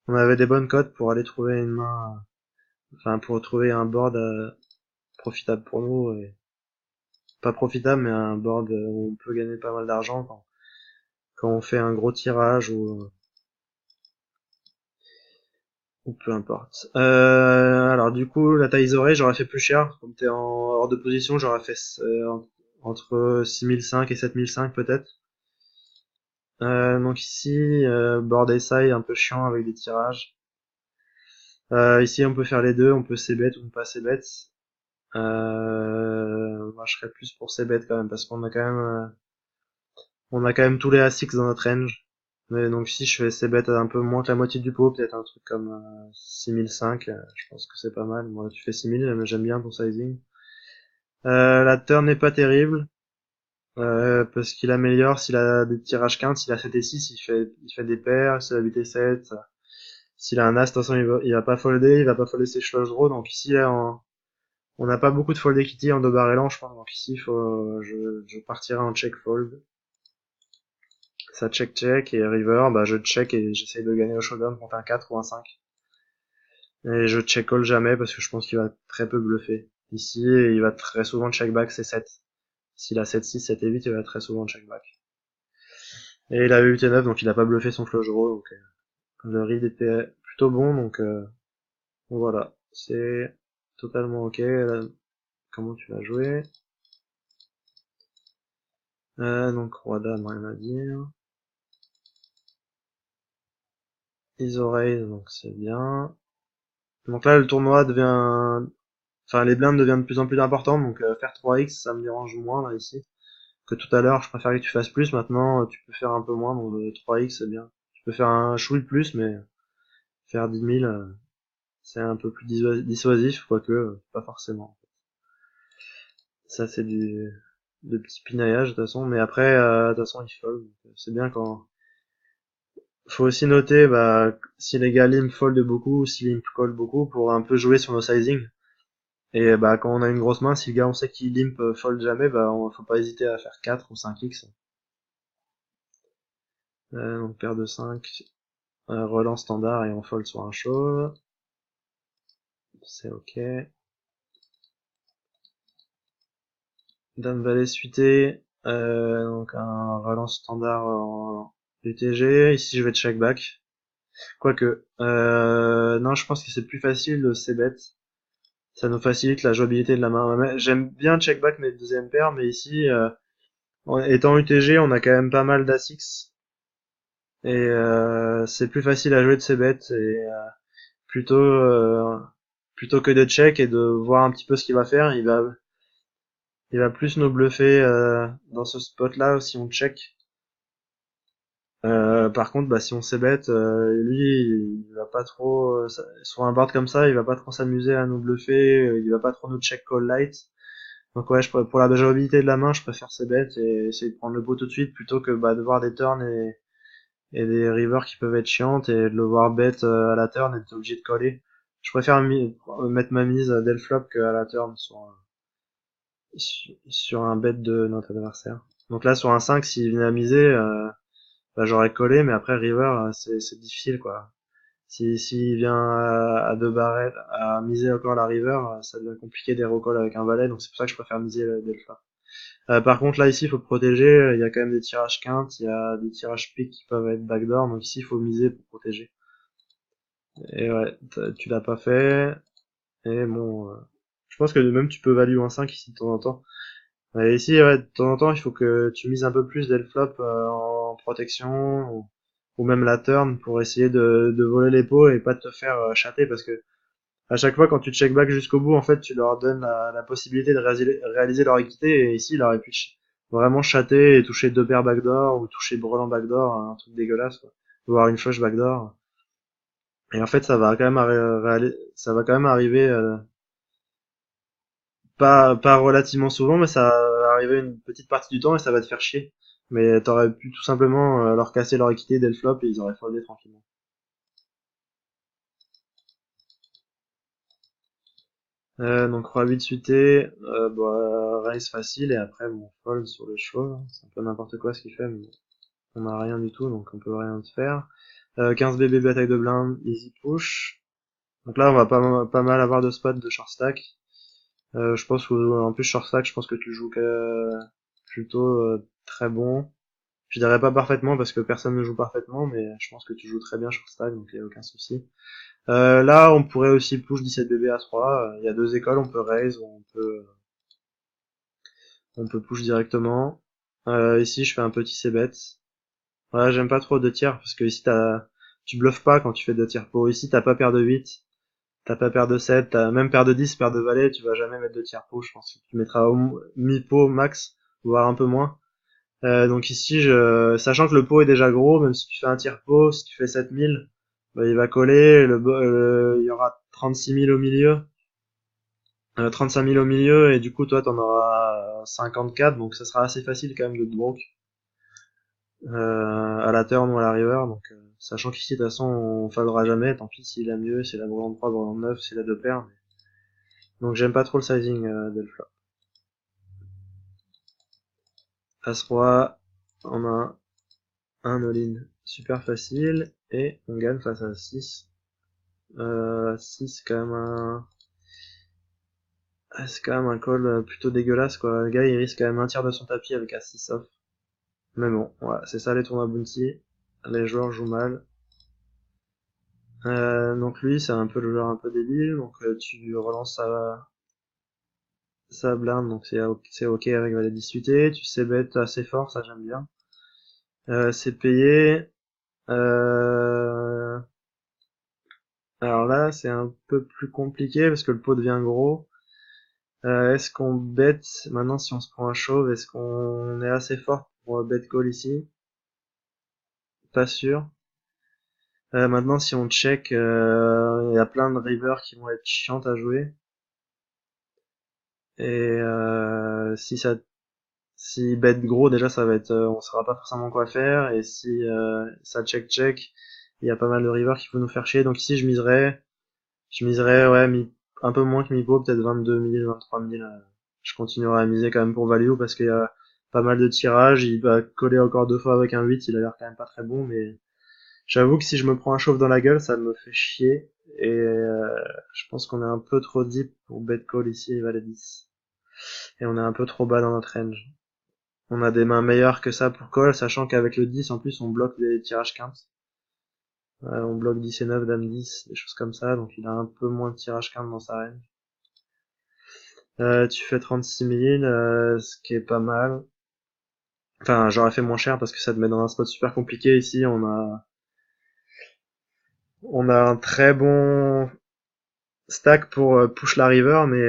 on avait des bonnes cotes pour aller trouver une main, enfin pour trouver un board profitable pour nous, et pas profitable mais un board où on peut gagner pas mal d'argent quand on fait un gros tirage ou peu importe. Alors du coup la taille oreille j'aurais fait plus cher, comme t'es en hors de position j'aurais fait entre 6005 et 7005 peut-être. Donc ici, board SI un peu chiant avec des tirages. Ici, on peut faire les deux, on peut c-bet ou ne pas c-bet. Moi, je serais plus pour c-bet quand même, parce on a quand même tous les A6 dans notre range. Mais donc ici, je fais c-bet à un peu moins que la moitié du pot, peut-être un truc comme 6005, je pense que c'est pas mal. Moi, tu fais 6000, mais j'aime bien ton sizing. La turn n'est pas terrible, parce qu'il améliore s'il a des tirages quintes, s'il a 7 et 6, il fait des paires, s'il a 8 et 7. S'il a un as, de toute façon, il va pas folder, il va pas folder ses flush draws. Donc ici, là, on n'a pas beaucoup de fold equity en deux barrelant, je pense. Donc ici, je partirai en check fold. Ça check et river, bah je check et j'essaye de gagner au showdown contre un 4 ou un 5. Et je check call jamais parce que je pense qu'il va très peu bluffer. Ici, il va très souvent check back ses 7. S'il a 7-6, 7 et 8, il va très souvent check back. Et il a eu 8 et 9, donc il a pas bluffé son flush draw. Donc le read était plutôt bon, donc voilà. C'est totalement ok. Là, comment tu vas jouer? Donc roi dame, rien à dire. Les oreilles, donc c'est bien. Donc là, le tournoi devient, enfin les blindes deviennent de plus en plus importantes, donc faire 3x, ça me dérange moins là ici que tout à l'heure. Je préférais que tu fasses plus. Maintenant, tu peux faire un peu moins, donc 3x c'est bien. Tu peux faire un chouille de plus, mais faire 10 000, c'est un peu plus dissuasif, quoique pas forcément. Ça c'est de petit pinaillage de toute façon, mais après, de toute façon, il fold. C'est bien quand faut aussi noter bah, si les gars limp fold beaucoup ou si limp call beaucoup pour un peu jouer sur nos sizing. Et bah quand on a une grosse main, si le gars on sait qu'il limp fold jamais, bah faut pas hésiter à faire 4 ou 5x. Donc paire de 5, relance standard et on fold sur un show. C'est ok. Dame valet suité, donc un relance standard en UTG. Ici je vais check back. Quoique, non je pense que c'est plus facile de c-bet. Ça nous facilite la jouabilité de la main. J'aime bien check back mes deuxièmes paires, mais ici, étant UTG, on a quand même pas mal d'A6. Et c'est plus facile à jouer de ces bêtes. Et plutôt, euh, plutôt que de check et de voir un petit peu ce qu'il va faire, il va plus nous bluffer dans ce spot-là si on check. Par contre, bah, si on s'ébête, lui, il va pas trop, sur un board comme ça, il va pas trop s'amuser à nous bluffer, il va pas trop nous check call light. Donc ouais, pour la jouabilité de la main, je préfère ces bêtes et essayer de prendre le pot tout de suite plutôt que bah, de voir des turns et des rivers qui peuvent être chiantes et de le voir bet à la turn et d'être obligé de coller. Je préfère mettre ma mise dès le flop qu'à la turn sur un bet de notre adversaire. Donc là, sur un 5, s'il venait à miser, bah, j'aurais collé, mais après river, c'est difficile quoi. S'il vient à deux barrettes, à miser encore la river, ça devient compliqué des recalls avec un valet, donc c'est pour ça que je préfère miser dès le flop. Par contre, là, ici, il faut protéger. Il y a quand même des tirages quintes, il y a des tirages piques qui peuvent être backdoor, donc ici, il faut miser pour protéger. Et ouais, tu l'as pas fait. Et bon, je pense que même tu peux value un 5 ici de temps en temps. Et ici, ouais, de temps en temps, il faut que tu mises un peu plus dès le flop en protection ou même la turn pour essayer de voler les pots et pas de te faire chatter parce que à chaque fois quand tu check back jusqu'au bout, en fait, tu leur donnes la possibilité de réaliser leur équité et ici, il aurait pu vraiment chater et toucher deux paires backdoor ou toucher brelan backdoor, un truc dégueulasse, quoi. Voire une flush backdoor. Et en fait, ça va quand même, ça va quand même arriver, pas relativement souvent, mais ça va arriver une petite partie du temps et ça va te faire chier. Mais t'aurais pu tout simplement leur casser leur équité dès le flop et ils auraient foldé tranquillement. Donc roi 8 suité, raise facile et après bon fold sur le show, hein. C'est un peu n'importe quoi ce qu'il fait, mais bon, on a rien du tout donc on peut rien te faire. 15 BB bataille de blinde, easy push. Donc là on va pas mal avoir de spots de short stack. Je pense que en plus short stack, je pense que tu joues plutôt très bon. Je dirais pas parfaitement parce que personne ne joue parfaitement, mais je pense que tu joues très bien short stack donc il y a aucun souci. Là, on pourrait aussi push 17 BB à 3. Il y a deux écoles, on peut raise ou on peut push directement. Ici, je fais un petit c-bet. Ouais, j'aime pas trop deux tiers parce que ici tu bluffes pas quand tu fais deux tiers pot. Ici, t'as pas paire de 8, t'as pas paire de 7, t'as même paire de 10, paire de valet, tu vas jamais mettre deux tiers pot, je pense. Tu mettras mi-pot max, voire un peu moins. Donc ici, sachant que le pot est déjà gros, même si tu fais un tiers pot, si tu fais 7000, bah, il va coller, il y aura 36 000 au milieu, 35 000 au milieu, et du coup, toi, t'en auras 54, donc ça sera assez facile quand même de te broke, à la turn ou à la river, donc, sachant qu'ici, de toute façon, on fallera jamais, tant pis s'il a mieux, s'il a brelan 3, brelan 9, s'il a deux paires, donc j'aime pas trop le sizing, dès flop. As-roi, on a un all-in super facile, et on gagne face à 6. 6, quand même c'est quand même un call plutôt dégueulasse, quoi. Le gars, il risque quand même un tiers de son tapis avec As-6 off. Mais bon, voilà, c'est ça les tournois bounty. Les joueurs jouent mal. Donc lui, c'est un peu le joueur un peu débile. Donc tu relances sa blinde, donc c'est ok avec valet 10 suité. Tu sais bet assez fort, ça j'aime bien. C'est payé. Euh... Alors là, c'est un peu plus compliqué parce que le pot devient gros. Est-ce qu'on bet maintenant si on se prend un chauve? Est-ce qu'on est assez fort pour bet call ici? Pas sûr. Maintenant si on check, il y a plein de rivers qui vont être chiantes à jouer. Et si bet gros déjà ça va être, on saura pas forcément quoi faire. Et si ça check, il y a pas mal de rivers qui vont nous faire chier. Donc ici je miserais ouais un peu moins que mi-pot, peut-être 22 000, 23 000. Je continuerai à miser quand même pour value parce qu'il y a pas mal de tirages. Il va coller encore deux fois avec un 8, il a l'air quand même pas très bon, mais j'avoue que si je me prends un chauve dans la gueule, ça me fait chier. Et je pense qu'on est un peu trop deep pour bet call ici, il valet 10. Et on est un peu trop bas dans notre range. On a des mains meilleures que ça pour call, sachant qu'avec le 10, en plus, on bloque des tirages quintes. On bloque 10 et 9, dame 10, des choses comme ça, donc il a un peu moins de tirage quinte dans sa range. Tu fais 36 000, ce qui est pas mal. Enfin, j'aurais fait moins cher parce que ça te met dans un spot super compliqué. Ici, on a un très bon stack pour push la river, mais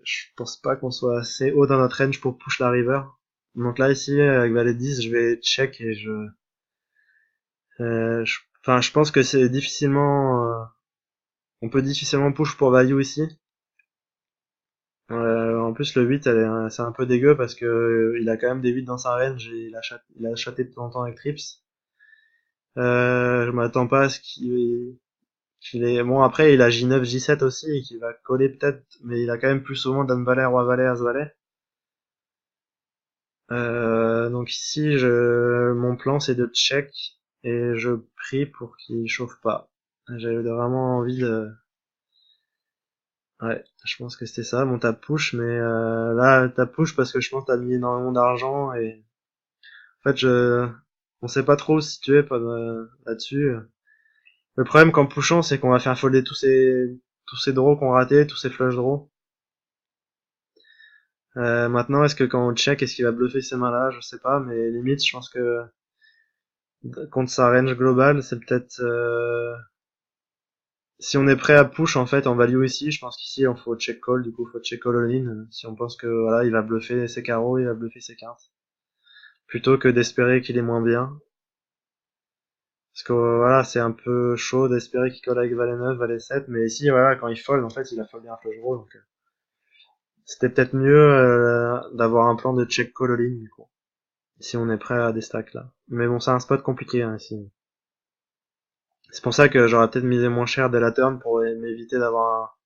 je pense pas qu'on soit assez haut dans notre range pour push la river. Donc là, ici, avec valet 10, je vais check et enfin, je pense que c'est difficilement, on peut difficilement push pour value ici. En plus, le 8, c'est un peu dégueu parce que il a quand même des 8 dans sa range et il a chaté de temps en temps avec trips. Je m'attends pas à ce qu'il ait... Bon, après, il a J9, J7 aussi et qu'il va coller peut-être, mais il a quand même plus souvent Dame Valet, Roi Valet, As Valet. Donc ici, mon plan c'est de check et je prie pour qu'il chauffe pas. J'avais vraiment envie de... Ouais, je pense que c'était ça. Bon, t'as push, mais là, t'as push parce que je pense que t'as mis énormément d'argent et en fait, on sait pas trop où se situer là-dessus. Le problème qu'en pushant, c'est qu'on va faire folder tous ces draws qu'on raté, tous ces flush draws. Maintenant, est-ce que quand on check, est-ce qu'il va bluffer ces mains-là? Je sais pas, mais limite, je pense que contre sa range globale, c'est peut-être si on est prêt à push en fait en value ici, je pense qu'ici on faut check call, du coup faut check call all in si on pense que voilà il va bluffer ses carreaux, il va bluffer ses quintes. plutôt que d'espérer qu'il est moins bien. Parce que voilà, c'est un peu chaud d'espérer qu'il colle avec valet 9, valet 7, mais ici, voilà, quand il fold, en fait, il a foldé un flush draw, donc c'était peut-être mieux d'avoir un plan de check call all-in, du coup, si on est prêt à des stacks là. Mais bon, c'est un spot compliqué, hein, ici. C'est pour ça que j'aurais peut-être misé moins cher dès la turn pour m'éviter d'avoir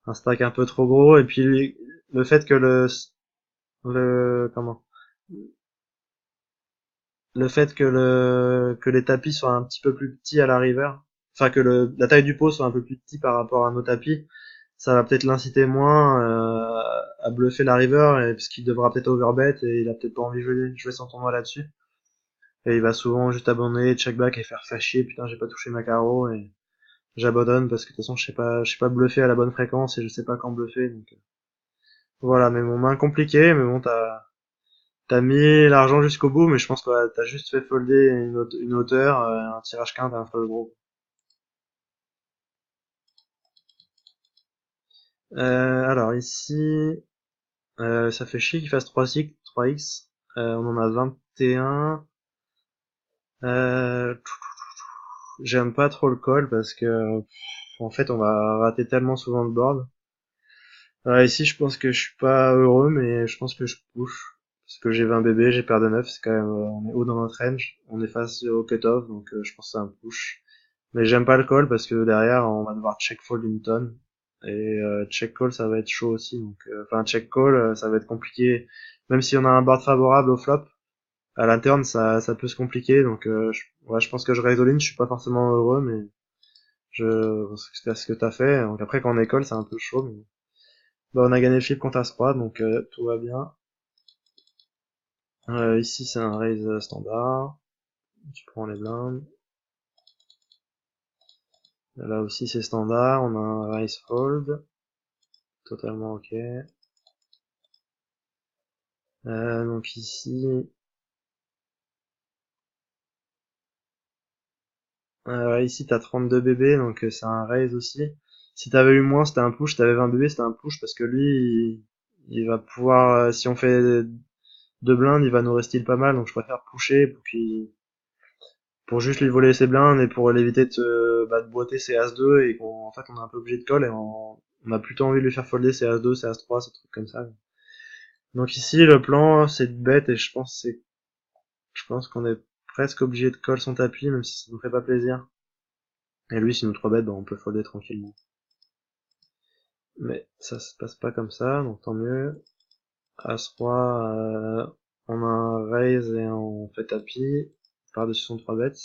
un stack un peu trop gros, et puis le fait que comment, le fait que les tapis soient un petit peu plus petits à la river, enfin que la taille du pot soit un peu plus petit par rapport à nos tapis, ça va peut-être l'inciter moins à bluffer la river, et, parce qu'il devra peut-être overbet et il a peut-être pas envie de jouer son tournoi là-dessus. Et il va souvent juste abandonner, check back et faire chier, putain j'ai pas touché ma carreau et j'abandonne parce que de toute façon je sais pas bluffer à la bonne fréquence et je sais pas quand bluffer. Donc voilà, mais mon main compliquée, mais bon t'as mis l'argent jusqu'au bout, mais je pense que t'as juste fait folder une hauteur, un tirage quinte, un flush gros. Alors ici, ça fait chier qu'il fasse 3x. On en a 21. Euh, J'aime pas trop le call parce que en fait on va rater tellement souvent le board. Ici je pense que je suis pas heureux, mais je pense que je push. Parce que j'ai 20 bébés, j'ai paire de 9, c'est quand même, on est haut dans notre range. On est face au cut-off, donc je pense que c'est un push. Mais j'aime pas le call parce que derrière on va devoir check fold une tonne. Et check call ça va être chaud aussi. Donc enfin check call ça va être compliqué. Même si on a un board favorable au flop, à l'interne ça peut se compliquer. Donc ouais, je pense que je raise all in, je suis pas forcément heureux, mais c'est ce que t'as fait. Donc après quand on est call c'est un peu chaud. Mais... Bah, on a gagné le flip contre As-3, donc tout va bien. Ici c'est un raise standard. Tu prends les blindes. Là aussi c'est standard, on a un raise fold. Totalement ok. Donc ici, ici t'as 32 bébés, donc c'est un raise aussi. Si t'avais eu moins, c'était un push. Si t'avais 20 bébés, c'était un push parce que lui, il va pouvoir, si on fait deux blindes, il va nous rester pas mal. Donc je préfère pusher pour juste lui voler ses blindes et pour l'éviter de boiter ses As-2 et qu'en fait on est un peu obligé de call et on a plutôt envie de lui faire folder ses As-2, ses As-3, ces trucs comme ça. Donc ici, le plan, c'est de bet et je pense qu'on est presque obligé de call son tapis, même si ça nous fait pas plaisir. Et lui, s'il nous 3 bet, on peut folder tranquillement. Mais ça se passe pas comme ça, donc tant mieux. As-roi, on a un raise et on fait tapis. Par-dessus son 3 bêtes.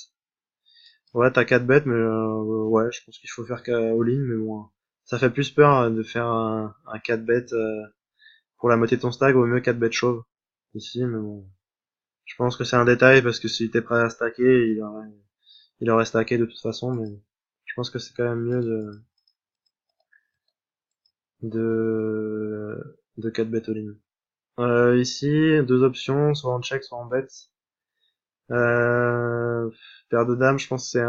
Ouais, t'as 4 bêtes, mais ouais, je pense qu'il faut faire all-in, mais bon. Ça fait plus peur de faire un 4 bêtes pour la moitié de ton stack, vaut mieux 4 bêtes chauves. Ici, mais bon. Je pense que c'est un détail parce que s'il était prêt à stacker, il aurait stacké de toute façon, mais je pense que c'est quand même mieux de 4 bet all-in. Ici, deux options, soit en check, soit en bet. Euh, Paire de dames, je pense que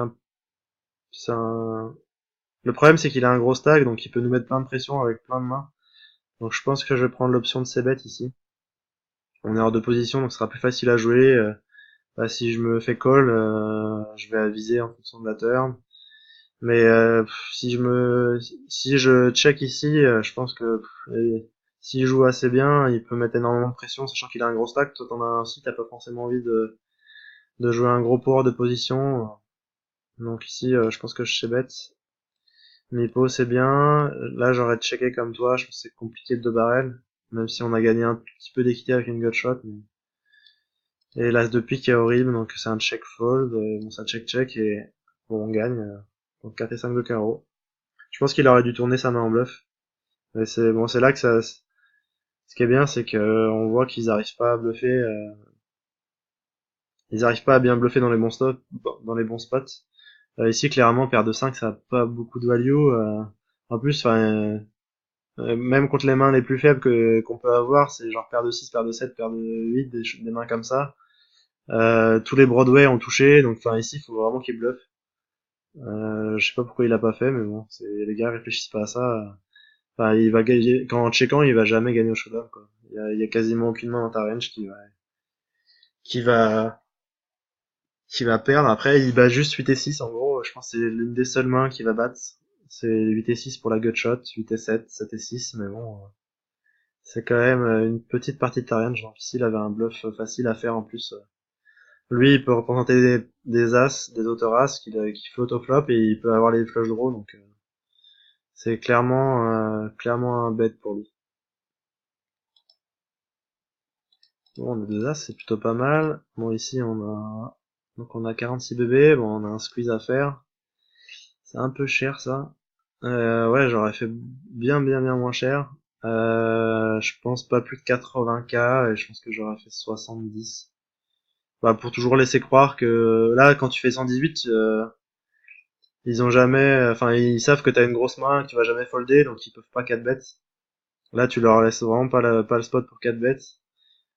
c'est un... Le problème, c'est qu'il a un gros stack, donc il peut nous mettre plein de pression avec plein de mains. Donc je pense que je vais prendre l'option de c bet ici. On est hors de position, donc ce sera plus facile à jouer. Bah, si je me fais call, je vais aviser en fonction de la turn. Mais si je check ici, je pense que s'il joue assez bien, il peut mettre énormément de pression, sachant qu'il a un gros stack. Toi, t'en as un aussi, t'as pas forcément envie de jouer un gros pouvoir de position. Donc ici, je pense que je sais bet. Mipo, c'est bien. Là, j'aurais checké comme toi. Je pense que c'est compliqué de deux barrels, même si on a gagné un petit peu d'équité avec une gut shot. Et l'as de pique est horrible, donc c'est un check fold. Bon, ça check check et bon, on gagne. Donc 4 et 5 de carreau. Je pense qu'il aurait dû tourner sa main en bluff. Mais c'est bon, c'est là que ça. Ce qui est bien, c'est que on voit qu'ils arrivent pas à bluffer. Ils arrivent pas à bien bluffer dans les bons stops, dans les bons spots. Ici, clairement, paire de 5, ça a pas beaucoup de value. En plus, enfin, même contre les mains les plus faibles qu'on peut avoir, c'est genre paire de 6, paire de 7, paire de 8, des mains comme ça. Tous les Broadway ont touché, donc enfin ici, il faut vraiment qu'il bluffe. Je sais pas pourquoi il a pas fait, mais bon, les gars réfléchissent pas à ça. Enfin, il va gagner, quand en checkant, il va jamais gagner au showdown, quoi. Il y a quasiment aucune main dans ta range qui va, qui va perdre. Après, il bat juste 8 et 6, en gros. Je pense que c'est l'une des seules mains qui va battre. C'est 8 et 6 pour la gutshot, 8 et 7, 7 et 6, mais bon, c'est quand même une petite partie de ta range. Donc ici, il avait un bluff facile à faire en plus. Lui, il peut représenter des as, des auto-as qui fait auto-flop et il peut avoir les flush draws, donc c'est clairement un bet pour lui. Bon, on a deux as, c'est plutôt pas mal. Bon, ici, on a 46 bébés. Bon, on a un squeeze à faire. C'est un peu cher, ça. Ouais, j'aurais fait bien moins cher. Je pense pas plus de 80K et je pense que j'aurais fait 70. Bah, pour toujours laisser croire que là, quand tu fais 118, ils ont jamais, enfin, ils savent que t'as une grosse main, que tu vas jamais folder, donc ils peuvent pas 4 bêtes. Là, tu leur laisses vraiment pas le spot pour 4 bêtes.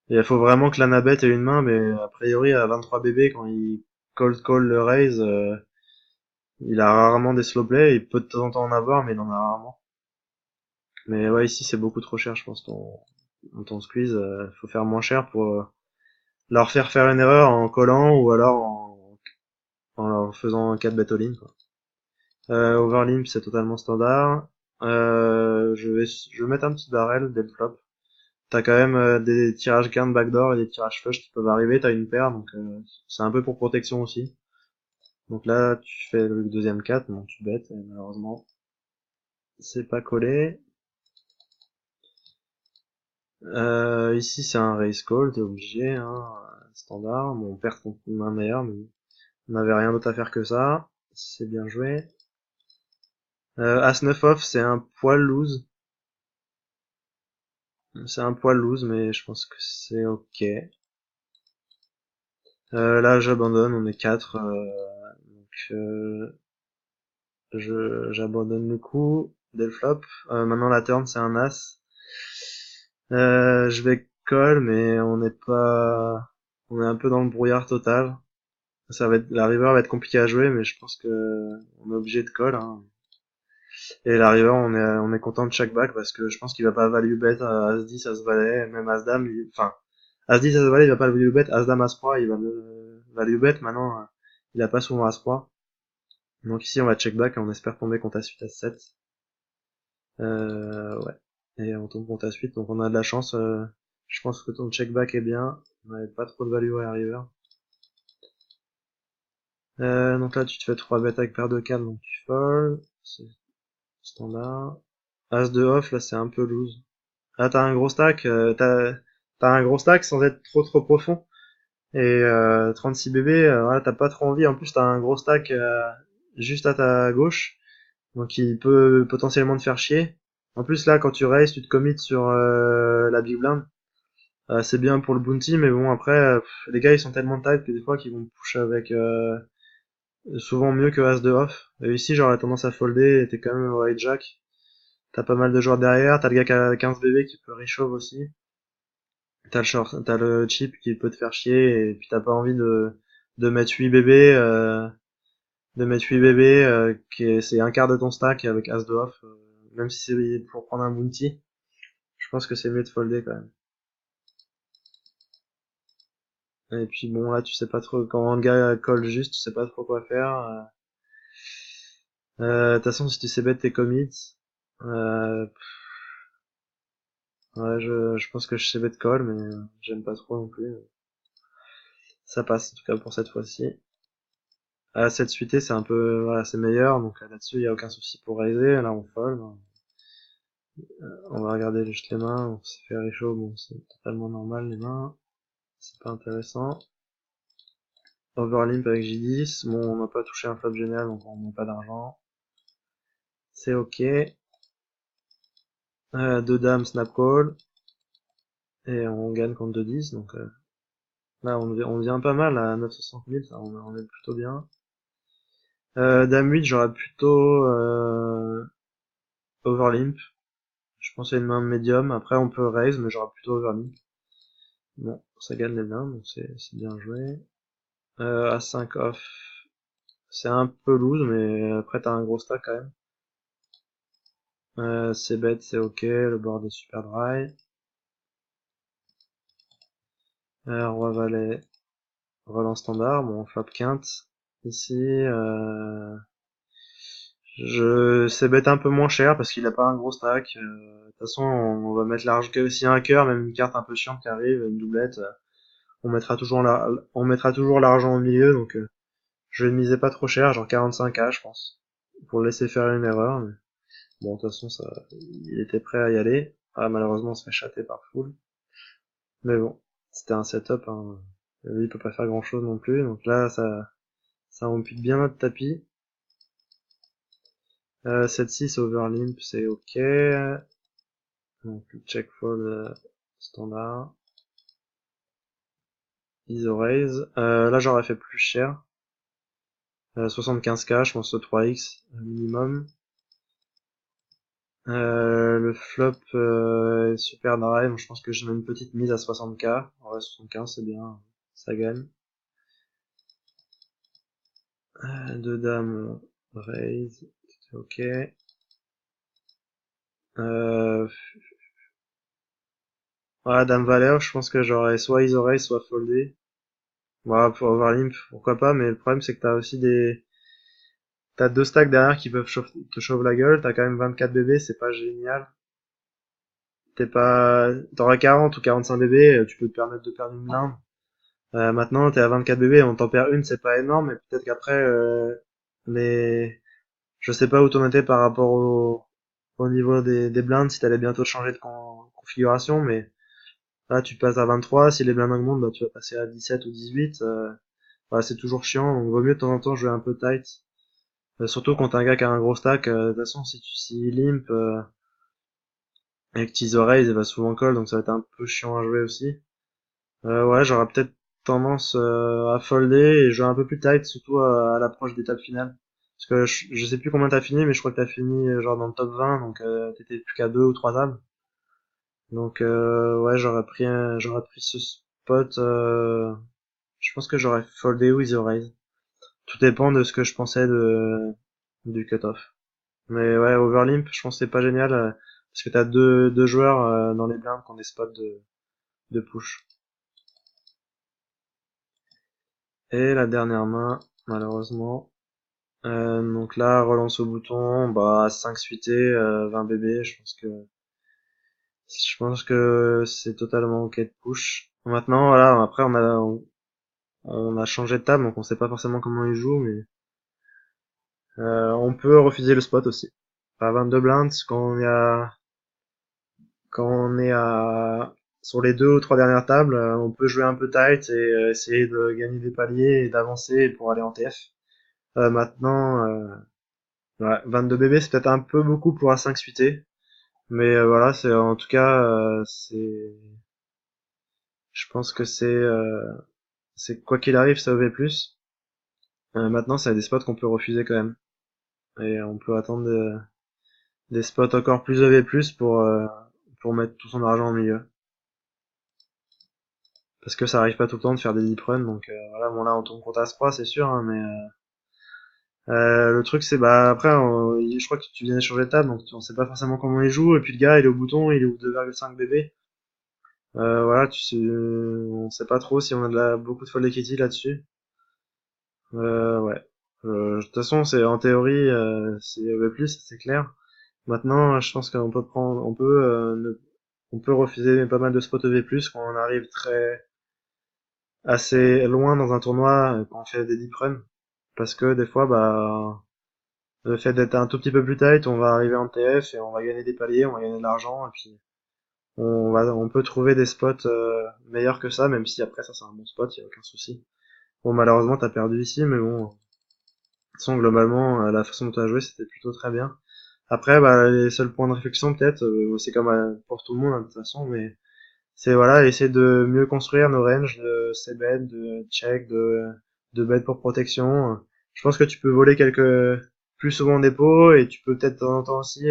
Et il faut vraiment que l'anabet ait une main, mais a priori, à 23 bébés, quand il cold call le raise, il a rarement des slow play, il peut de temps en temps en avoir, mais il en a rarement. Mais ouais, ici, c'est beaucoup trop cher, je pense, ton squeeze. Faut faire moins cher pour leur faire une erreur en collant ou alors en leur faisant 4 bet all-in, quoi. Overlimp, c'est totalement standard. Je vais mettre un petit barrel dès le flop. T'as quand même des tirages gain de backdoor et des tirages flush qui peuvent arriver, t'as une paire, donc c'est un peu pour protection aussi. Donc là, tu fais le deuxième 4, bon, tu bêtes, et malheureusement, c'est pas collé. Ici, c'est un raise call, t'es obligé, hein, standard. Bon, on perd contre une main meilleure, mais on n'avait rien d'autre à faire que ça. C'est bien joué. As 9 off, c'est un poil loose. C'est un poil loose, mais je pense que c'est ok. Là, j'abandonne, on est 4, donc j'abandonne le coup dès le flop. Maintenant, la turn, c'est un as. Je vais call, mais on est un peu dans le brouillard total. La river va être compliquée à jouer, mais je pense que on est obligé de call, hein. Et la river, on est content de chaque back parce que je pense qu'il va pas value bet à As-10, As-Valet, même As-Dame, enfin, As-10, As-Valet, il va pas le value bet, As-Dame, As-Roi, il va le value bet. Maintenant, il a pas souvent As-Roi. Donc ici, on va check back et on espère tomber contre As-8, As-7. Ouais. Et on tombe contre As-8, donc on a de la chance. Je pense que ton check back est bien. On n'avait pas trop de value à river. Donc là, tu te fais 3 bêtes avec paire de 4, donc tu fold. C'est standard. As de off, là, c'est un peu loose. Là, t'as un gros stack, t'as un gros stack sans être trop profond. Et 36 bébés, voilà, t'as pas trop envie. En plus, t'as un gros stack juste à ta gauche, donc il peut potentiellement te faire chier. En plus, là, quand tu raises, tu te commits sur la big blind. C'est bien pour le bounty, mais bon, après, les gars, ils sont tellement tight que des fois, qu'ils vont push avec souvent mieux que As de off. Et ici, j'aurais tendance à folder, et t'es quand même au hijack. T'as pas mal de joueurs derrière, t'as le gars qui a 15 bébés qui peut réchauffe aussi. T'as le chip qui peut te faire chier, et puis t'as pas envie de mettre 8 bébés, c'est un quart de ton stack avec As de off, même si c'est pour prendre un bounty. Je pense que c'est mieux de folder quand même. Et puis bon, là, tu sais pas trop, quand le gars colle juste, tu sais pas trop quoi faire. De toute façon, si tu sais bet tes commits, euh, ouais, je pense que je sais bet call, mais j'aime pas trop non plus. Ça passe, en tout cas pour cette fois-ci. Cette suite, c'est un peu, voilà, c'est meilleur, donc là-dessus, il y a aucun souci pour raiser. Là, on fold. On va regarder juste les mains, on s'est fait réchaud, bon, c'est totalement normal, les mains. C'est pas intéressant. Overlimp avec J10, bon, on n'a pas touché un flop génial, donc on n'a pas d'argent. C'est ok. Deux dames, snap call. Et on gagne contre 2-10, donc là, on vient pas mal à 960 000, ça, on est plutôt bien. Dame 8, j'aurais plutôt overlimp. Je pense à une main médium. Après, on peut raise, mais j'aurais plutôt overlimp. Bon, ça gagne les blindes, donc c'est bien joué. A5 off, c'est un peu loose, mais après t'as un gros stack quand même. C'est bête, c'est ok, le board est super dry. Roi valet, relance standard, bon, flop quinte. Ici, je c'est bête un peu moins cher parce qu'il a pas un gros stack. De toute façon, on va mettre l'argent aussi un cœur, même une carte un peu chiante qui arrive, une doublette. On mettra toujours l'argent au milieu, donc je vais miser pas trop cher, genre 45K, je pense, pour le laisser faire une erreur. Mais bon, de toute façon, ça, il était prêt à y aller. Ah, malheureusement, on se fait chatter par full. Mais bon, c'était un setup, hein. Lui, il peut pas faire grand chose non plus. Donc là, ça ampute bien notre tapis. 7-6 overlimp, c'est ok. Donc check fold standard. ISO raise. Là, j'aurais fait plus cher. 75K, je pense 3x minimum. Le flop super drive, je pense que je mets une petite mise à 60K. Ouais, 75 c'est bien, ça gagne. Deux dames, raise, ok. Euh, voilà, dame valet, je pense que j'aurais soit ISO raise, soit foldé. Voilà, pour overlimp, pourquoi pas, mais le problème c'est que t'as deux stacks derrière qui peuvent te chauffer la gueule, t'as quand même 24 bébés, c'est pas génial. T'auras 40 ou 45 bébés, tu peux te permettre de perdre une blinde. Maintenant, t'es à 24 bébés, on t'en perd une, c'est pas énorme, mais peut-être qu'après, les, je sais pas où t'en étais par rapport au niveau des blindes, si t'allais bientôt changer de configuration, mais là, tu passes à 23, si les blindes augmentent, bah, tu vas passer à 17 ou 18, bah, c'est toujours chiant, donc vaut mieux de temps en temps jouer un peu tight. Surtout quand t'as un gars qui a un gros stack, de toute façon, si limp, avec tes oreilles, il va souvent call, donc ça va être un peu chiant à jouer aussi. Ouais, j'aurais peut-être tendance à folder et jouer un peu plus tight, surtout à l'approche des tables finales. Parce que je sais plus combien t'as fini, mais je crois que t'as fini genre dans le top 20, donc t'étais plus qu'à deux ou trois tables. Donc ouais, j'aurais pris ce spot. Je pense que j'aurais foldé ou easy raise. Tout dépend de ce que je pensais du cutoff. Mais ouais, overlimp, je pense que c'est pas génial parce que t'as deux joueurs dans les blindes qui ont des spots de push. Et la dernière main, malheureusement. Donc là, relance au bouton, bah 5 suités, 20 bébés, je pense que c'est totalement ok de push. Maintenant, voilà, après on a changé de table, donc on sait pas forcément comment il joue, mais on peut refuser le spot aussi. À 22 blinds, quand on est à sur les deux ou trois dernières tables, on peut jouer un peu tight et essayer de gagner des paliers et d'avancer pour aller en TF. Maintenant, ouais, 22 bébés, c'est peut-être un peu beaucoup pour un 5 suité. Mais voilà, c'est en tout cas, je pense que c'est quoi qu'il arrive, ça OV+. Maintenant, c'est des spots qu'on peut refuser quand même. Et on peut attendre des spots encore plus OV+, pour mettre tout son argent au milieu. Parce que ça arrive pas tout le temps de faire des deep runs, donc voilà, bon là on tourne contre Aspra, c'est sûr, hein, mais le truc c'est bah après, je crois que tu viens d'échanger de table, donc on sait pas forcément comment il joue, et puis le gars il est au bouton, il est au 2,5 BB. Voilà, on sait pas trop si on a beaucoup de fold equity là-dessus. Ouais. De toute façon, c'est en théorie, c'est EV+, c'est clair. Maintenant, je pense qu'on peut prendre, on peut refuser pas mal de spots EV+, quand on arrive assez loin dans un tournoi, quand on fait des deep runs. Parce que des fois, bah, le fait d'être un tout petit peu plus tight, on va arriver en TF et on va gagner des paliers, on va gagner de l'argent, et puis on peut trouver des spots meilleurs que ça, même si après ça c'est un bon spot, y a aucun souci. Bon, malheureusement, t'as perdu ici, mais bon, de toute façon, globalement, la façon dont tu as joué, c'était plutôt très bien. Après, bah, les seuls points de réflexion, peut-être, c'est comme pour tout le monde, hein, de toute façon, mais c'est, voilà, essayer de mieux construire nos ranges de c-bet, de check, de bet pour protection. Je pense que tu peux voler plus souvent des pots, et tu peux peut-être de temps en temps aussi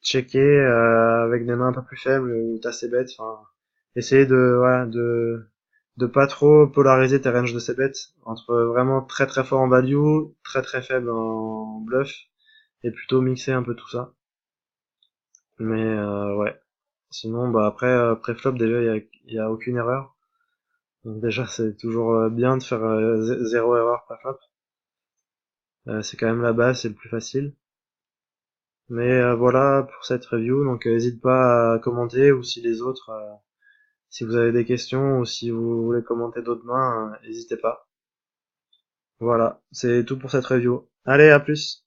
checker avec des mains un peu plus faibles, où t'as c-bet, enfin, essayer voilà, de pas trop polariser tes ranges de c-bet entre vraiment très très fort en value, très très faible en bluff, et plutôt mixer un peu tout ça. Mais ouais. Sinon, bah après, pré-flop, déjà, il y a aucune erreur. Donc déjà, c'est toujours bien de faire zéro erreur pré-flop. C'est quand même la base, c'est le plus facile. Mais voilà pour cette review, donc n'hésite pas à commenter, ou si les autres, si vous avez des questions ou si vous voulez commenter d'autres mains, n'hésitez pas. Voilà, c'est tout pour cette review. Allez, à plus!